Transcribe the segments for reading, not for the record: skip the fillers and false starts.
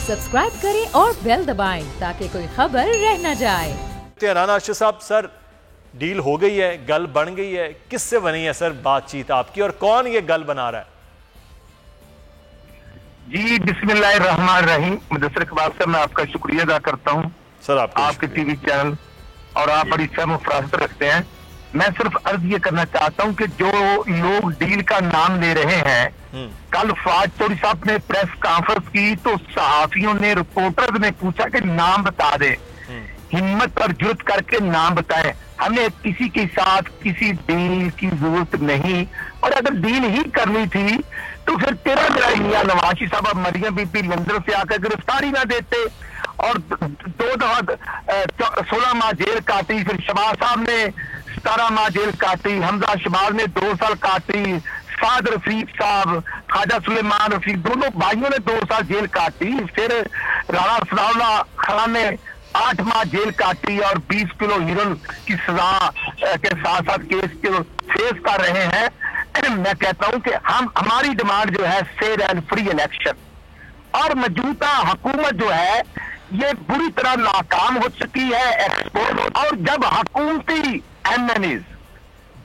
Subscribe करें और bell दबाएं ताकि कोई खबर रह न जाए। राना अरशद साहब, सर डील हो गई है, गल बन गई है, किससे बनी है सर बातचीत आपकी और कौन ये गल बना रहा है? जी बिस्मिल्लाहिर्रहमानिर्रहीम। मुदस्सिर इकबाल साहब, मैं आपका शुक्रिया अदा करता हूँ सर आपके टीवी चैनल, और आप बड़ी सहम फरासत रखते हैं। मैं सिर्फ अर्ज ये करना चाहता हूँ कि जो लोग डील का नाम ले रहे हैं, कल फवाद चौधरी साहब ने प्रेस कॉन्फ्रेंस की तो सहाफियों ने, रिपोर्टर्स ने पूछा कि नाम बता दे, हिम्मत और जुर्रत करके नाम बताएं। हमें किसी के साथ किसी डील की जरूरत नहीं, और अगर डील ही करनी थी तो फिर तेरा मियां नवाज शरीफ साहब मरियम बीबी लंदन से आकर गिरफ्तारी ना देते, और 2 दफा 16 माह जेल काटी, फिर शबाज साहब ने 17 माह जेल काटी, हमजा शबाज ने 2 साल काटी, साद रफीक साहब, ख्वाजा सुलेमान रफीक, दोनों भाइयों ने 2 साल जेल काटी, फिर राणा सनाउल्लाह खान ने 8 माह जेल काटी और 20 किलो हीरोइन की सजा के साथ साथ केस को फेस कर रहे हैं। मैं कहता हूं कि हमारी डिमांड जो है फेयर एंड फ्री इलेक्शन, और मौजूदा हुकूमत जो है ये बुरी तरह नाकाम हो चुकी है, एक्सपोज। और जब हुकूमती एमएनएज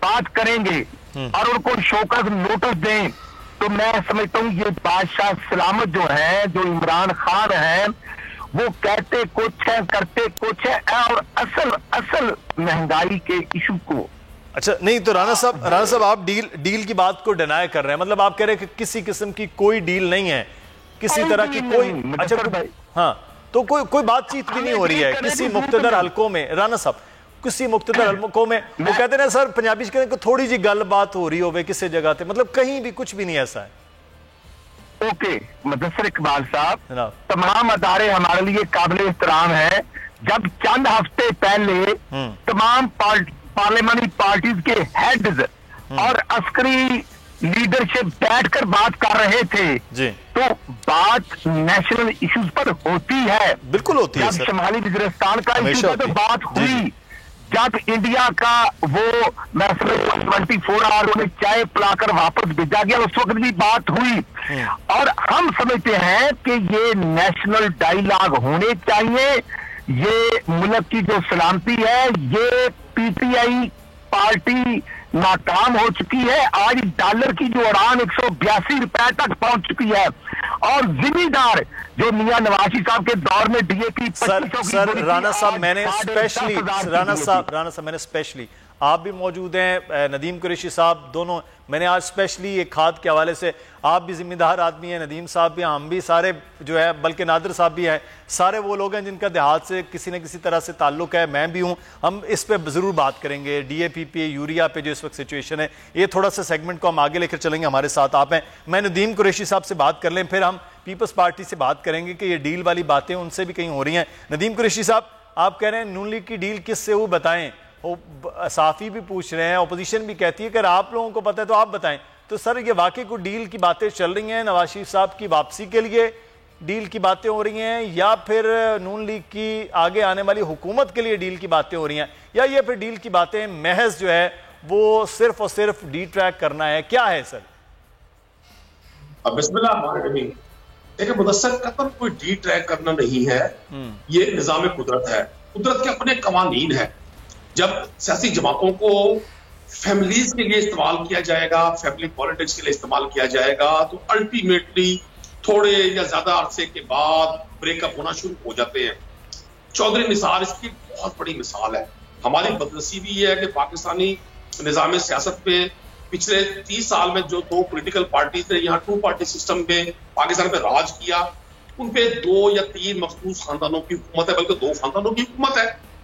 बात करेंगे और उनको शोकस नोटिस दें, तो मैं समझता हूँ ये बादशाह सलामत जो है, जो इमरान खान है, वो कहते कुछ है करते कुछ है, और असल महंगाई के इशू को। अच्छा नहीं तो राना साहब आप डील की बात को डिनाई कर रहे हैं, मतलब आप कह रहे हैं कि किसी किस्म की कोई डील नहीं है, किसी तरह की कोई, अच्छा हाँ, तो कोई बातचीत भी नहीं हो रही है किसी मुख्तदर हलकों में। राना साहब, किसी मुख्तदर हलकों में वो कहते हैं सर पंजाबी कहते हैं थोड़ी जी गल बात हो रही हो किसी जगह पे, मतलब कहीं भी कुछ भी नहीं ऐसा है। ओके मुदस्सिर इकबाल साहब, तमाम अदारे हमारे लिए काबिल एहतराम है। जब चंद हफ्ते पहले तमाम पार्लियामेंट्री पार्टीज के हेड्स और अस्करी लीडरशिप बैठकर बात कर रहे थे जी, तो बात नेशनल इश्यूज पर होती है, बिल्कुल होती है। जब शुमाली वज़ीरिस्तान का इशू पर तो बात हुई, जब इंडिया का वो 24 आवर उन्हें चाय पिलाकर वापस भेजा गया, उस वक्त भी बात हुई। और हम समझते हैं कि ये नेशनल डायलॉग होने चाहिए। ये मुल्क की जो सलामती है, ये पीटीआई पार्टी नाकाम हो चुकी है। आज डॉलर की जो उड़ान 182 रुपए तक पहुंच चुकी है, और जिम्मेदार जो मियां नवाज शरीफ साहब के दौर में डीएपी सर राना साहब मैंने स्पेशली आप भी मौजूद हैं, नदीम कुरैशी साहब, दोनों, मैंने आज स्पेशली एक खाद के हवाले से, आप भी जिम्मेदार आदमी हैं, नदीम साहब भी, हम भी सारे जो है, बल्कि नादिर साहब भी हैं, सारे वो लोग हैं जिनका देहात से किसी न किसी तरह से ताल्लुक है, मैं भी हूँ। हम इस पे ज़रूर बात करेंगे, डीएपी पे, यूरिया पे जो इस वक्त सिचुएशन है, ये थोड़ा सा सेगमेंट को हम आगे लेकर चलेंगे। हमारे साथ आप हैं, मैं नदीम कुरैशी साहब से बात कर लें, फिर हम पीपल्स पार्टी से बात करेंगे कि ये डील वाली बातें उनसे भी कहीं हो रही हैं। नदीम कुरैशी साहब, आप कह रहे हैं नून लीग की डील किससे, वो बताएं। साफी भी पूछ रहे हैं, अपोजिशन भी कहती है कि अगर आप लोगों को पता है तो आप बताएं। तो सर ये वाकई कोई डील की बातें चल रही हैं, नवाज शरीफ साहब की वापसी के लिए डील की बातें हो रही हैं, या फिर नून लीग की आगे आने वाली हुकूमत के लिए डील की बातें हो रही हैं, या ये फिर डील की बातें महज जो है वो सिर्फ और सिर्फ डी ट्रैक करना है, क्या है सर? बिस्मिल्लाह, देखिए मुदस्सिर, कतई कोई डी ट्रैक करना नहीं है, ये निजाम कुदरत है, कुदरत के अपने कवानीन है। जब सियासी जमातों को फैमिलीज के लिए इस्तेमाल किया जाएगा, फैमिली पॉलिटिक्स के लिए इस्तेमाल किया जाएगा, तो अल्टीमेटली थोड़े या ज्यादा अरसे के बाद ब्रेकअप होना शुरू हो जाते हैं। चौधरी निसार इसकी बहुत बड़ी मिसाल है। हमारी बदनसीबी ये है कि पाकिस्तानी निजाम सियासत पे पिछले 30 साल में जो 2 पॉलिटिकल पार्टीज ने यहाँ 2 पार्टी सिस्टम में पाकिस्तान पे राज किया, उन पे 2 या 3 मखसूस खानदानों की हुकूमत है, बल्कि 2 खानदानों की हुकूमत है।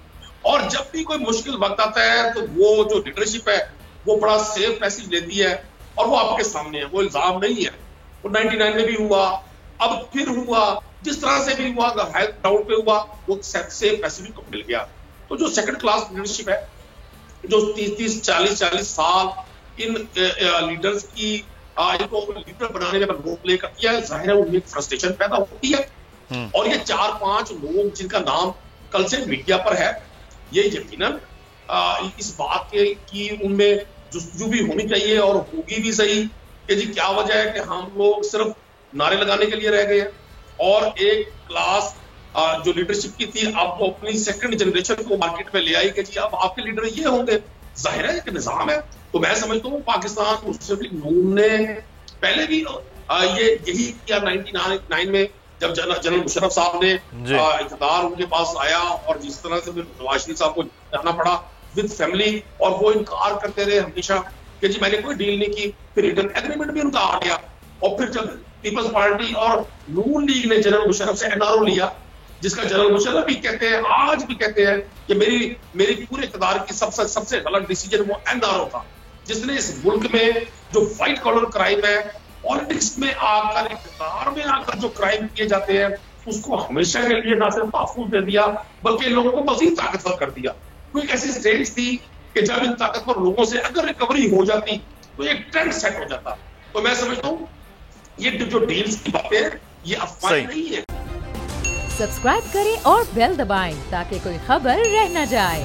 और जब भी कोई मुश्किल वक्त आता है तो वो जो लीडरशिप है वो बड़ा सेफ मैसेज देती है, और वो आपके सामने है, वो इल्जाम नहीं है। वो 99 में भी हुआ, अब फिर हुआ, जिस तरह से भी हुआ, अगर हेल्थ डाउन पे हुआ, वो सेफ मैसेज को मिल गया। तो जो सेकंड क्लास लीडरशिप है, जो 30 40 साल इन लीडर्स की इनको लीडर बनाने में रोल प्ले करती है, जाहिर है उनमें फ्रस्ट्रेशन पैदा होती है। और ये 4-5 लोग जिनका नाम कल से मीडिया पर है, ये यकीनन इस बात की उनमें जुस्तजू भी होनी चाहिए, और होगी भी सही, कि जी क्या वजह है कि हम लोग सिर्फ नारे लगाने के लिए रह गए हैं और एक क्लास जो लीडरशिप की थी, अब वो अपनी सेकंड जनरेशन को मार्केट में ले आई कि जी अब आपके लीडर ये होंगे। जाहिर है एक निजाम है। तो मैं समझता हूँ पाकिस्तान मुस्लिम लीग नून ने पहले भी यही किया 99 में, जब जनरल मुशर्रफ साहब ने इक़्तिदार उनके पास आया और जिस तरह से नवाज शरीफ साहब को जाना पड़ा विद फैमिली, और वो इनकार करते रहे हमेशा कि जी मैंने कोई डील नहीं की। फिर रिटर्न एग्रीमेंट भी उनका आ गया, और फिर जब पीपल्स पार्टी और नून लीग ने जनरल मुशर्रफ से एनआरओ लिया, जिसका जनरल मुशर्रफ भी कहते हैं, आज भी कहते हैं कि मेरी पूरे इक़्तिदार की सबसे गलत डिसीजन वो एनआरओ था, जिसने इस मुल्क में जो व्हाइट कॉलर क्राइम है, पॉलिटिक्स में आकर, इक़्तिदार में आकर जो क्राइम किए जाते हैं, उसको हमेशा के लिए ना सिर्फ महफूज दे दिया बल्कि लोगों को मजीद ताकतवर कर दिया। कोई ऐसी स्टेज थी कि जब इन ताकतवर लोगों से अगर रिकवरी हो जाती तो एक ट्रेंड सेट हो जाता। तो मैं समझता हूँ ये जो डील्स की बातें हैं ये अफवाह नहीं है। सब्सक्राइब करें और बेल दबाएं ताकि कोई खबर रह न जाए।